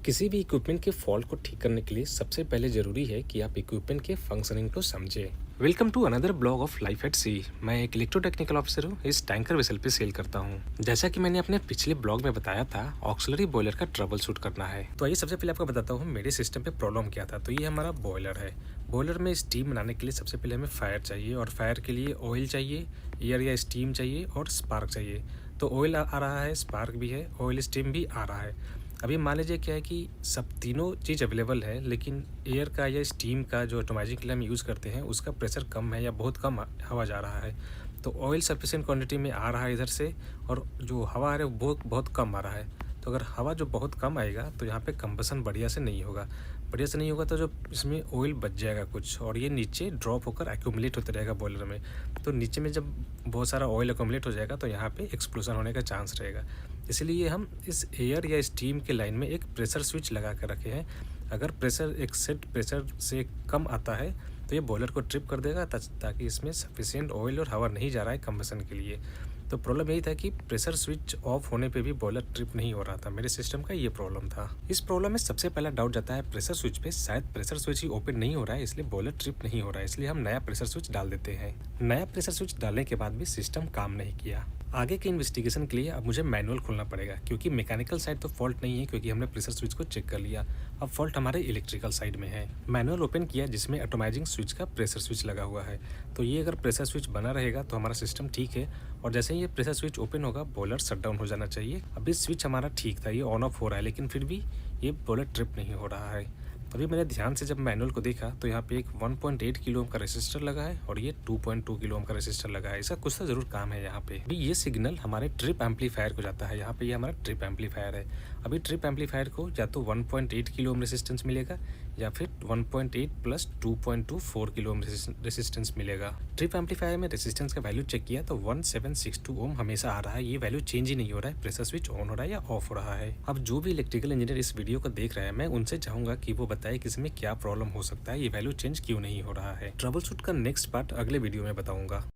किसी भी इक्विपमेंट के फॉल्ट को ठीक करने के लिए सबसे पहले ज़रूरी है कि आप इक्विपमेंट के फंक्शनिंग को समझें। Welcome to another blog of life at sea. मैं एक इलेक्ट्रोटेक्निकल ऑफिसर हूँ, इस टैंकर वेसल पे सेल करता हूँ। जैसा कि मैंने अपने पिछले ब्लॉग में बताया था, ऑक्सिलरी बॉयलर का ट्रबल शूट करना है। तो आइए सबसे पहले आपको बताता हूँ मेरे सिस्टम पे प्रॉब्लम क्या था। तो ये हमारा बॉयलर है। बॉयलर में स्टीम बनाने के लिए सबसे पहले हमें फायर चाहिए, और फायर के लिए ऑयल चाहिए, एयर या स्टीम चाहिए और स्पार्क चाहिए। तो ऑयल आ रहा है, स्पार्क भी है, ऑयल स्टीम भी आ रहा है। अभी मान लीजिए क्या है कि सब तीनों चीज़ अवेलेबल है, लेकिन एयर का या स्टीम का जो ऑटोमाइजिंग के लिए हम यूज़ करते हैं उसका प्रेशर कम है या बहुत कम हवा जा रहा है। तो ऑयल सफिशिएंट क्वांटिटी में आ रहा है इधर से, और जो हवा आ रहा है वो बहुत कम आ रहा है। तो अगर हवा जो बहुत कम आएगा तो यहाँ पे कंबसन बढ़िया से नहीं होगा। बढ़िया से नहीं होगा तो जो इसमें ऑयल बच जाएगा कुछ, और ये नीचे ड्रॉप होकर एक्यूमुलेट होता रहेगा बॉयलर में। तो नीचे में जब बहुत सारा ऑयल एक्यूमुलेट हो जाएगा तो यहाँ पे एक्सप्लोजन होने का चांस रहेगा। इसलिए हम इस एयर या स्टीम के लाइन में एक प्रेशर स्विच लगा कर रखे हैं। अगर प्रेशर एक सेट प्रेशर से कम आता है तो ये बॉयलर को ट्रिप कर देगा, ताकि इसमें सफिशिएंट ऑयल और हवा नहीं जा रहा है कंबसन के लिए। तो प्रॉब्लम यही था कि प्रेशर स्विच ऑफ होने पे भी बॉयलर ट्रिप नहीं हो रहा था। मेरे सिस्टम का ये प्रॉब्लम था। इस प्रॉब्लम में सबसे पहला डाउट जाता है प्रेशर स्विच पे। शायद प्रेशर स्विच ही ओपन नहीं हो रहा है, इसलिए बॉयलर ट्रिप नहीं हो रहा है। इसलिए हम नया प्रेशर स्विच डाल देते हैं। नया प्रेशर स्विच डालने के बाद भी सिस्टम काम नहीं किया। आगे के इन्वेस्टिगेशन के लिए अब मुझे मैनुअल खोलना पड़ेगा, क्योंकि मैकेनिकल साइड तो फॉल्ट नहीं है, क्योंकि हमने प्रेशर स्विच को चेक कर लिया। अब फॉल्ट हमारे इलेक्ट्रिकल साइड में है। मैनुअल ओपन किया जिसमें ऑटोमाइजिंग स्विच का प्रेशर स्विच लगा हुआ है। तो ये अगर प्रेशर स्विच बना रहेगा तो हमारा सिस्टम ठीक है, और जैसे ही ये प्रेशर स्विच ओपन होगा बॉयलर शट डाउन हो जाना चाहिए। अभी स्विच हमारा ठीक था, ये ऑन ऑफ हो रहा है, लेकिन फिर भी ये बॉयलर ट्रिप नहीं हो रहा है। अभी मैंने ध्यान से जब मैनुअल को देखा तो यहाँ पे एक 1.8 किलो ओम का रेसिस्टर लगा है, और ये 2.2 किलो ओम का रेसिस्टर लगा है। इसका कुछ तो जरूर काम है यहाँ पे। अभी ये सिग्नल हमारे ट्रिप एम्पलीफायर को जाता है। यहाँ पे ये हमारा ट्रिप एम्पलीफायर है। अभी ट्रिप एम्पलीफायर को या तो 1.8 किलो ओम रेसिस्टेंस मिलेगा, या फिर 1.8 प्लस 2.24 किलो ओम रेसिस्टेंस मिलेगा। ट्रिप एम्पलीफायर में रेसिस्टेंस का वैल्यू चेक किया तो 1762 ओम हमेशा आ रहा है। ये वैल्यू चेंज ही नहीं हो रहा है। प्रेशर स्विच ऑन हो रहा है या ऑफ हो रहा है। अब जो भी इलेक्ट्रिकल इंजीनियर इस वीडियो को देख रहे हैं, मैं उनसे चाहूंगा कि वो बताए कि इसमें क्या प्रॉब्लम हो सकता है, ये वैल्यू चेंज क्यों नहीं हो रहा है। ट्रबल शूट का नेक्स्ट पार्ट अगले वीडियो में बताऊंगा।